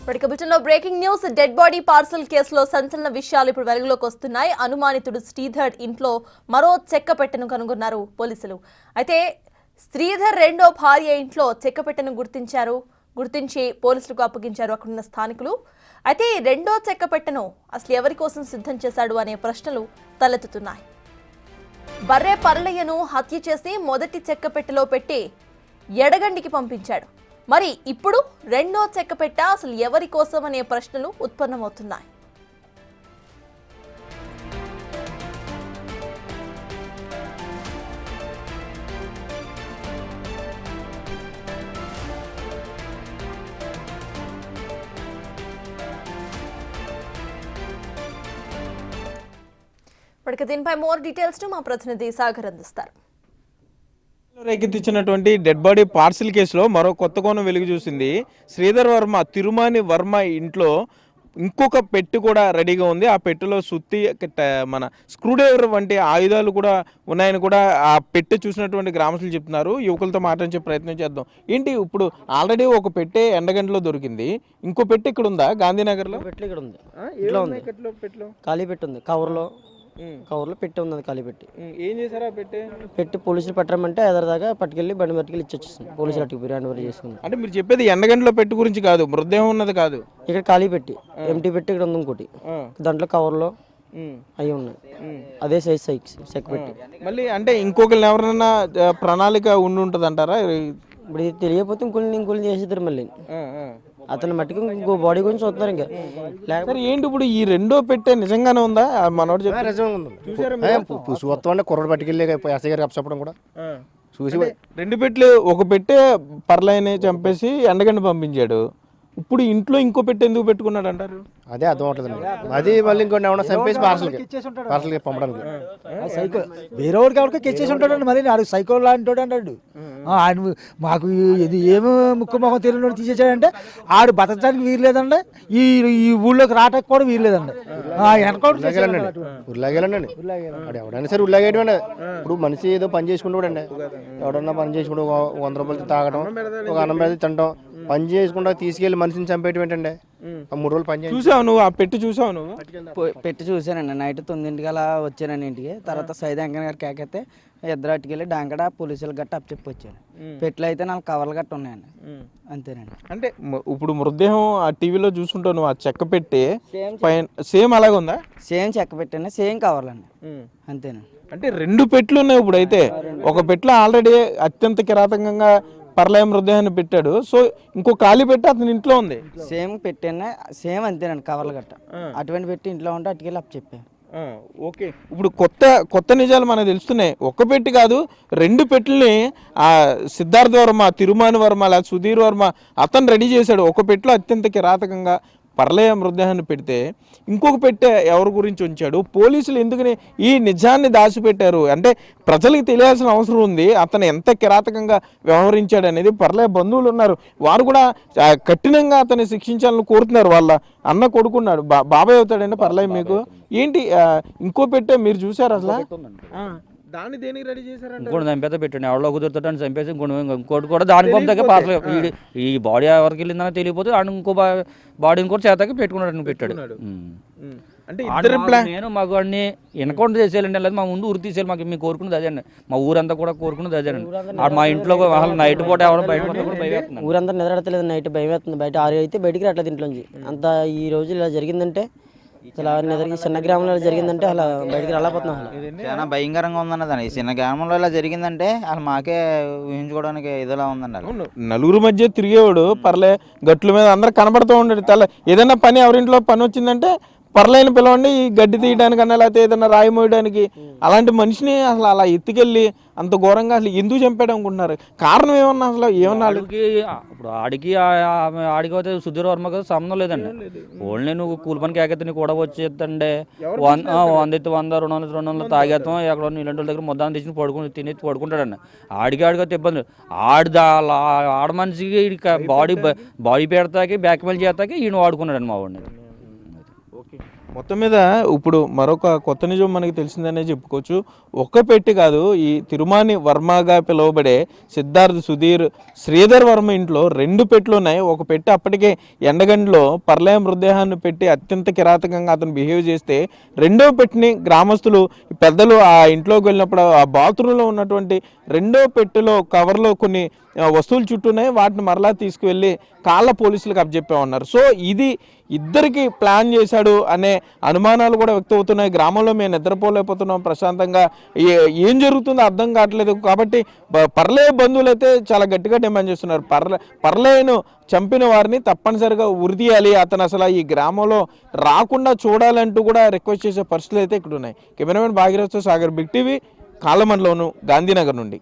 బులెటిన్లో breaking news. Dead body parcel కేసులో సంచలన విషయాలు ఇప్పుడు వెలుగులోకి వస్తున్నాయి. అనుమానితుడు శ్రీధర్ ఇంట్లో మరో చెక్కపెట్టెను కనుగొన్నారు పోలీసులు. అయితే శ్రీధర్ రెండో భార్య ఇంట్లో చెక్కపెట్టెను గుర్తించి పోలీసులకు అప్పగించారు అక్కడున్న స్థానికులు. అయితే రెండో చెక్కపెట్టెను అసలు ఎవరి కోసం సిద్ధం చేశాడు అనే ప్రశ్నలు తలెత్తుతున్నాయి. బర్రె పర్లయ్యను హత్య చేసి మొదటి చెక్కపెట్టెలో పెట్టి ఎడగండికి పంపించాడు. మరి ఇప్పుడు రెండో చెక్కపెట్ట అసలు ఎవరి కోసం అనే ప్రశ్నలు ఉత్పన్నమవుతున్నాయి. ఇప్పటికే దీనిపై మోర్ డీటెయిల్స్ మా ప్రతినిధి సాగర్ అందిస్తారు. రేకెత్తించినటువంటి డెడ్ బాడీ పార్సిల్ కేసులో మరో కొత్త కోణం వెలుగు చూసింది. శ్రీధర్ వర్మ తిరుమాని వర్మ ఇంట్లో ఇంకొక పెట్టు కూడా రెడీగా ఉంది. ఆ పెట్టెలో సుత్తి, మన స్క్రూడ్రైవర్ వంటి ఆయుధాలు కూడా ఉన్నాయని కూడా ఆ పెట్టె చూసినటువంటి గ్రామస్తులు చెప్తున్నారు. యువకులతో మాట్లాడించే ప్రయత్నం చేద్దాం. ఏంటి ఇప్పుడు ఆల్రెడీ ఒక పెట్టె ఎండగంటలో దొరికింది, ఇంకో పెట్టె ఇక్కడ ఉందా? గాంధీనగర్లో పెట్టి ఇక్కడ ఉంది, ఖాళీ పెట్టి ఉంది. కవర్లో పెట్టి ఉంది, ఖాళీ పెట్టి. ఏం చేశారా పెట్టి పోలీసులు పట్టరమంటే ఎదరదాకా పట్టుకెళ్ళి బండి పట్టుకెళ్ళి ఇచ్చేస్తుంది. పోలీసులు అట్టుకు హ్యాండ్ ఓవర్ చేసుకుంది. అంటే మీరు చెప్పేది ఎండగంటలో పెట్టి గురించి కాదు, మృతదేహం ఉన్నది కాదు. ఇక్కడ ఖాళీ పెట్టి ఎంటీ పెట్టి ఇక్కడ ఉంది ఇంకోటి, దాంట్లో కవర్లో అవి ఉన్నాయి. అదే సైజ్ చెక్ పెట్టి. మళ్ళీ అంటే ఇంకొకరిని ఎవరైనా ప్రణాళిక ఉండి ఉంటుంది అంటారా? ఇప్పుడు ఇది తెలియకపోతే ఇంకొన్ని చేసేద్దరు. మళ్ళీ అతని మట్టికి ఇంకో బాడీ గురించి చూస్తున్నారు. ఇంకా లేకపోతే ఏంటి ఇప్పుడు ఈ రెండో పెట్టే నిజంగానే ఉందా? మనోడు చూస్తే కుర్రోడు పట్టుకెళ్ళి ఎస్ఐ గారికి అప్పచెప్పడం కూడా చూసి రెండు పెట్టెలు, ఒక పెట్టే పర్లైన చంపేసి ఎండగండి పంపించాడు. ఇప్పుడు ఇంట్లో ఇంకో పెట్టి ఎందుకు పెట్టుకున్నాడు అంటారు? అదే అర్థం అవుతుందండి. అది మళ్ళీ ఇంకొన్ని ఏమన్నా చంపేసి పార్సల్కి పంపడానికి సైకో వేరే వాడికి ఎవరికి కెచ్చేసి ఉంటాడు. మరి నాడు సైకో లాంటి అన్నాడు. ఆయన మాకు ఇది ఏమి ముక్కు మొహం తెలియని తీసేసాడంటే ఆడు బతకడానికి వీలు లేదండి, ఈ ఊళ్ళోకి రావడానికి కూడా వీలు లేదండి. ఉల్లాగేలండి ఎవడైనా సరే ఉల్లాగేయడం. ఇప్పుడు మనిషి ఏదో పని చేసుకుంటాడండి, ఎవడన్నా పని చేసుకుంటూ 100 రూపాయలు తాగడం, ఒక అన్నం మీద తినడం, పని చేసుకుంటా తీసుకెళ్లి మనిషిని చంపేయటం ఏంటండి. 3 రోజులు పని చూసావు నువ్వు? ఆ పెట్టి చూసావు నువ్వు? పెట్టి చూసానండి. నైట్ 9 అలా వచ్చానండి ఇంటికి. తర్వాత సైదాంకన్ గారు కేకైతే ఇద్దరు అట్టుకెళ్ళి డాంకడ పోలీసులు గట్ట అప్పచెప్పి వచ్చాను. పెట్లు అయితే 4 కవర్లు గట్ట ఉన్నాయండి. అంతేనండి. అంటే ఇప్పుడు మృతదేహం ఆ టీవీలో చూసుకుంటావు నువ్వు, ఆ చెక్క పెట్టి సేమ్ అలాగే ఉందా? సేమ్ చెక్క పెట్టండి, సేమ్ కవర్లు అండి. అంతేనండి. అంటే 2 పెట్లు ఉన్నాయి ఇప్పుడు. అయితే ఒక పెట్లో ఆల్రెడీ అత్యంత కిరాతకంగా పర్లయ మృతదేహాన్ని పెట్టాడు. సో ఇంకో ఖాళీ పెట్టి అతని ఇంట్లో ఉంది. సేమ్ పెట్టాను, సేమ్ అంతేనండి కవర్లు గట్ట. అటువంటి పెట్టి ఇంట్లో ఉంటే అటుకెళ్ళి అప్పు చెప్పాను. ఓకే, ఇప్పుడు కొత్త నిజాలు మనకు తెలుస్తున్నాయి. ఒక్క పెట్టి కాదు, 2 పెట్టెల్ని ఆ సిద్ధార్థ వర్మ, తిరుమాని వర్మ లేదా సుధీర్ వర్మ అతను రెడీ చేశాడు. ఒక పెట్టెలో అత్యంత కిరాతకంగా పర్లయ మృతదేహాన్ని పెడితే ఇంకొక పెట్టె ఎవరి గురించి ఉంచాడు? పోలీసులు ఎందుకని ఈ నిజాన్ని దాచిపెట్టారు అంటే ప్రజలకు తెలియాల్సిన అవసరం ఉంది. అతను ఎంత కిరాతకంగా వ్యవహరించాడు అనేది పర్లయ బంధువులు ఉన్నారు, వారు కూడా కఠినంగా అతన్ని శిక్షించాలని కోరుతున్నారు. వాళ్ళ అన్న కొడుకున్నాడు, బాబాయ్ అవుతాడండి పర్లయ మీకు. ఏంటి ఇంకో పెట్టె మీరు చూసారు అసలు? దాన్ని దేనికి రెడీ చేశారంటే ఇంకోటి చంపేత పెట్టండి, ఎవడో కుదురుతాడని చంపేసి ఇంకోటి కూడా దాని పంపదాక పార్సల్ ఈ బాడీ ఎవరికి వెళ్ళిందని తెలియపోతే ఆడు ఇంకో బాడీని కూడా చేతాకి పెట్టుకున్నాడు పెట్టాడు. అంటే నేను మాకు వాడిని ఎన్కౌంటర్ చేసేయాలండి, లేదు మా ముందు ఊరు తీసేయాలి, మాకు మేము కోరుకున్నది అదేండి. మా ఊరంతా కూడా కోరుకున్నది అదేనండి. మా ఇంట్లో నైట్ పూట ఎవరు బయట భయం, ఊరంతా నిద్రడతలేదు, నైట్ భయం వేస్తుంది. బయట 6 అయితే బయటికి రావట్లేదు ఇంట్లోంచి. అంత ఈ రోజు ఇలా జరిగిందంటే అసలు చిన్న గ్రామంలో జరిగిందంటే అలా బయటికి రాలేకపోతున్నాం. చాలా భయంకరంగా ఉందన్నది. చిన్న గ్రామంలో ఇలా జరిగిందంటే అసలు మాకే ఊహించుకోవడానికి ఇదిలా ఉందండి. నలుగురు మధ్య తిరిగేవాడు పర్లే, గట్ల మీద అందరు కనబడుతూ ఉండేది. ఏదైనా పని ఎవరింట్లో పని వచ్చిందంటే పర్లేని పిలవండి, ఈ గడ్డి తీయడానికన్నా లేకపోతే ఏదైనా రాయి మోయడానికి. అలాంటి మనిషిని అసలు అలా ఎత్తుకెళ్ళి అంత ఘోరంగా అసలు ఎందుకు చంపాడు అనుకుంటున్నారు? కారణం ఏమన్నా అసలు ఏమన్నా? ఇప్పుడు ఆడికి అయితే సుధీర్ వర్మ కదా సంబంధం లేదండి. ఓన్లీ నువ్వు కూలి పనికి ఏకైతే నీకు కూడా వచ్చేద్దండి 100 200 తాగేస్తాం, ఎక్కడ ఇలాంటి వాళ్ళ దగ్గర మొత్తాన్ని తెచ్చి తిని పడుకుంటాడండి. ఆడికైతే ఇబ్బంది. ఆడ మనిషికి బాడీ పెడతాకి బ్యాక్ మెయిల్ చేస్తాకి ఈయన వాడుకున్నాడండి మా వాడిని. మొత్తం మీద ఇప్పుడు మరొక కొత్త నిజం మనకి తెలిసిందనే చెప్పుకోవచ్చు. ఒక్క పెట్టి కాదు, ఈ తిరుమాని వర్మగా పిలువబడే సిద్ధార్థ్ సుధీర్ శ్రీధర్ వర్మ ఇంట్లో 2 పెట్టెలు ఉన్నాయి. ఒక పెట్టి అప్పటికే ఎండగండిలో పర్లయ మృతదేహాన్ని పెట్టి అత్యంత కిరాతకంగా అతను బిహేవ్ చేస్తే, రెండో పెట్టిని గ్రామస్తులు పెద్దలు ఆ ఇంట్లోకి వెళ్ళినప్పుడు ఆ బాత్రూంలో ఉన్నటువంటి రెండో పెట్టెలో కవర్లో కొన్ని వస్తువులు చుట్టూనే వాటిని మరలా తీసుకువెళ్ళి కాళ్ళ పోలీసులకు అప్పచెప్పా ఉన్నారు. సో ఇది ఇద్దరికి ప్లాన్ చేశాడు అనే అనుమానాలు కూడా వ్యక్తమవుతున్నాయి. గ్రామంలో మేము నిద్రపోలేకపోతున్నాం, ప్రశాంతంగా ఏం జరుగుతుందో అర్థం కావట్లేదు. కాబట్టి పర్లే బంధువులు అయితే చాలా గట్టిగా డిమాండ్ చేస్తున్నారు. పర్లేను చంపిన వారిని తప్పనిసరిగా ఉరితీయాలి, అతను అసలు ఈ గ్రామంలో రాకుండా చూడాలంటూ కూడా రిక్వెస్ట్ చేసే పరిస్థితులు అయితే ఇక్కడ ఉన్నాయి. Cameraman Bhagiratha Sagar, big TV, కాలమండలోను, గాంధీనగర్ నుండి.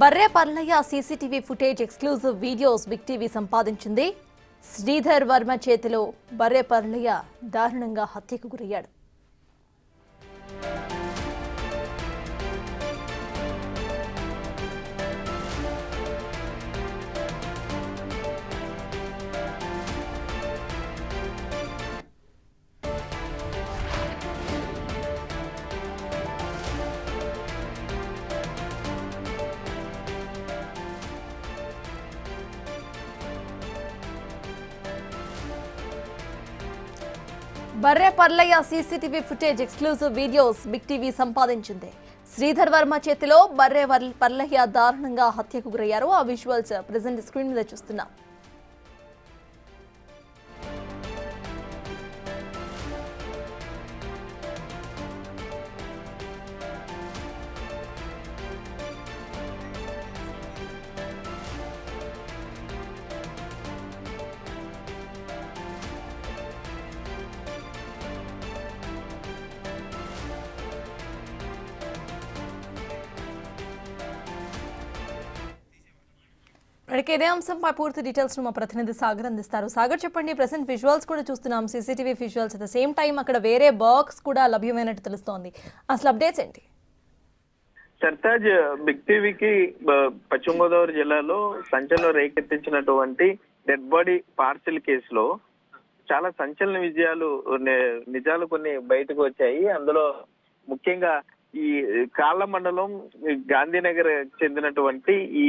Barre Parlaiah CCTV footage exclusive videos big TV సంపాదించింది. శ్రీధర్ వర్మ చేతిలో బర్రే పర్లయ్య దారుణంగా హత్యకు గురయ్యాడు. Barre Parlaiah CCTV footage exclusive videos big TV సంపాదించింది. శ్రీధర్ వర్మ చేతిలో బర్రే పర్లయ్య దారుణంగా హత్యకు గురయ్యారు. ఆ విజువల్స్ ప్రెజెంట్ స్క్రీన్ మీద చూస్తున్నాం. ఇదే అంశంపై పూర్తి డీటెయిల్స్ మా ప్రతినిధి సాగర్ అందిస్తారు. సాగర్, చెప్పండి. ప్రెసెంట్ విజువల్స్ కూడా చూస్తున్నాం, CCTV visuals. At the same time అక్కడ వేరే బాక్స్ కూడా లభ్యమైనట్టు తెలుస్తోంది. అసలు అప్డేట్స్ ఏంటి? సర్తాజ్, బిగ్ టీవీకి పశ్చిమ గోదావరి జిల్లాలో సంచలనం రేకెత్తించినటువంటి డెడ్ బాడీ పార్సిల్ కేసులో చాలా సంచలన నిజాలు కొన్ని బయటకు వచ్చాయి. అందులో ముఖ్యంగా ఈ కాళ్ళ మండలం గాంధీనగర్ చెందినటువంటి ఈ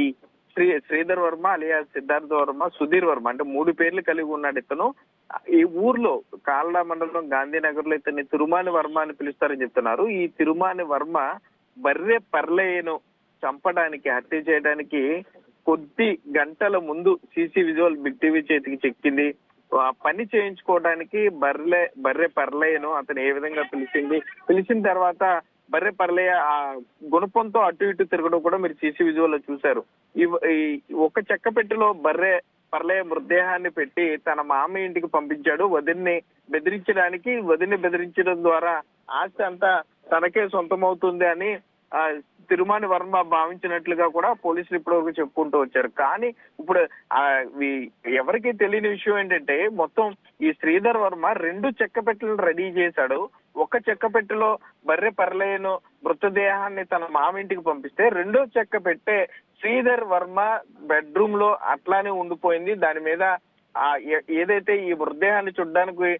శ్రీధర్ వర్మ అలియా సిద్ధార్థ వర్మ, సుధీర్ వర్మ, అంటే 3 పేర్లు కలిగి ఉన్నాడు ఇతను. ఈ ఊర్లో కాళ్ళ మండలం గాంధీనగర్ లో ఇతన్ని తిరుమాని వర్మ అని పిలుస్తారని చెప్తున్నారు. ఈ తిరుమాని వర్మ బర్రె పర్లేను చంపడానికి, హత్య చేయడానికి కొద్ది గంటల ముందు సీసీ విజువల్ బిగ్ టీవీ చేతికి చెక్కింది. ఆ పని చేయించుకోవడానికి బర్రె పర్లేను అతను ఏ విధంగా పిలిచిన తర్వాత బర్రె పర్లయ్య ఆ గుణపంతో అటు ఇటు తిరగడం కూడా మీరు సీసీ విజువల్ లో చూశారు. ఈ ఒక చెక్క పెట్టెలో బర్రె పర్లయ్య మృతదేహాన్ని పెట్టి తన మామ ఇంటికి పంపించాడు. వదిన్ని బెదిరించడం ద్వారా ఆస్తి అంతా తనకే సొంతమవుతుంది అని తిరుమాని వర్మ భావించినట్లుగా కూడా పోలీసులు ఇప్పటివరకు చెప్పుకుంటూ వచ్చారు. కానీ ఇప్పుడు ఎవరికి తెలియని విషయం ఏంటంటే, మొత్తం ఈ శ్రీధర్ వర్మ 2 చెక్క పెట్టెలను రెడీ చేశాడు. ఒక చెక్క పెట్టెలో బర్రె పర్లేను మృతదేహాన్ని తన మామింటికి పంపిస్తే, రెండో చెక్క పెట్టె శ్రీధర్ వర్మ బెడ్రూమ్ లో అట్లానే ఉండిపోయింది. దాని మీద ఏదైతే ఈ మృతదేహాన్ని చూడడానికి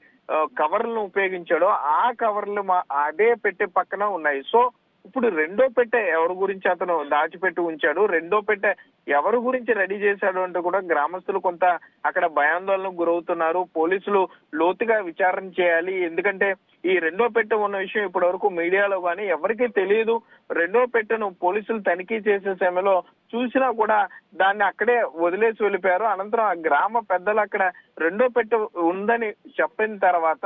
కవర్లను ఉపయోగించాడో ఆ కవర్లు అదే పెట్టె పక్కన ఉన్నాయి. సో ఇప్పుడు రెండో పెట్టె ఎవరి గురించి అతను దాచిపెట్టి ఉంచాడు, రెండో పెట్టె ఎవరి గురించి రెడీ చేశాడు అంటూ కూడా గ్రామస్తులు కొంత అక్కడ భయాందోళనకు గురవుతున్నారు. పోలీసులు లోతుగా విచారణ చేయాలి. ఎందుకంటే ఈ రెండో పెట్టె ఉన్న విషయం ఇప్పటి వరకు మీడియాలో కానీ ఎవరికీ తెలియదు. రెండో పెట్టెను పోలీసులు తనిఖీ చేసే సమయంలో చూసినా కూడా దాన్ని అక్కడే వదిలేసి వెళ్ళిపోయారు. అనంతరం ఆ గ్రామ పెద్దలు అక్కడ రెండో పెట్టె ఉందని చెప్పిన తర్వాత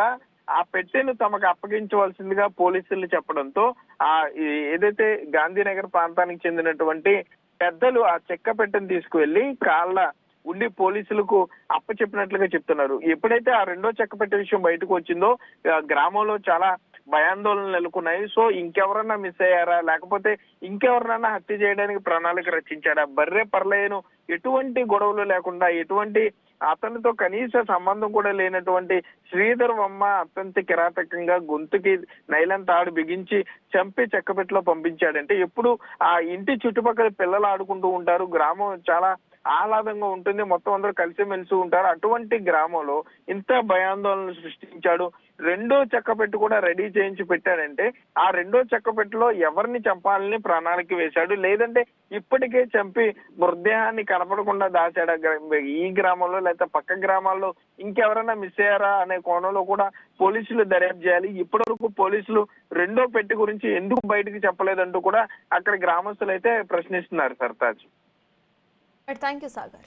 ఆ పెట్టెను తమకు అప్పగించవలసిందిగా పోలీసులు చెప్పడంతో ఏదైతే గాంధీనగర్ ప్రాంతానికి చెందినటువంటి పెద్దలు ఆ చెక్క పెట్టెను తీసుకువెళ్లి కాళ్ళ ఉండి పోలీసులకు అప్పచెప్పినట్లుగా చెప్తున్నారు. ఎప్పుడైతే ఆ రెండో చెక్క పెట్టె విషయం బయటకు వచ్చిందో గ్రామంలో చాలా భయాందోళనలు నెలకొన్నాయి. సో ఇంకెవరన్నా మిస్ అయ్యారా, లేకపోతే ఇంకెవరినన్నా హత్య చేయడానికి ప్రణాళిక రచించారా? బర్రె పర్లేను ఎటువంటి గొడవలు లేకుండా, ఎటువంటి అతనితో కనీస సంబంధం కూడా లేనటువంటి శ్రీధర్ వర్మ అత్యంత కిరాతకంగా గొంతుకి నైలాన్ తాడు బిగించి చంపి చెక్కపెట్టులో పంపించాడంటే, ఎప్పుడు ఆ ఇంటి చుట్టుపక్కల పిల్లలు ఆడుకుంటూ ఉంటారు, గ్రామం చాలా ఆహ్లాదంగా ఉంటుంది, మొత్తం అందరూ కలిసిమెలిసి ఉంటారు. అటువంటి గ్రామంలో ఇంత భయాందోళనలు సృష్టించాడు. రెండో చెక్కపెట్టు కూడా రెడీ చేయించి పెట్టాడంటే ఆ రెండో చెక్కపెట్టులో ఎవరిని చంపాలని ప్రణాళిక వేశాడు, లేదంటే ఇప్పటికే చంపి మృతదేహాన్ని కనపడకుండా దాచాడా ఈ గ్రామంలో, లేకపోతే పక్క గ్రామాల్లో ఇంకెవరైనా మిస్ అయ్యారా అనే కోణంలో కూడా పోలీసులు దర్యాప్తు చేయాలి. ఇప్పటివరకు పోలీసులు రెండో పెట్టి గురించి ఎందుకు బయటకు చెప్పలేదంటూ కూడా అక్కడ గ్రామస్తులు అయితే ప్రశ్నిస్తున్నారు. సర్తాజ్. Thank you Sagar.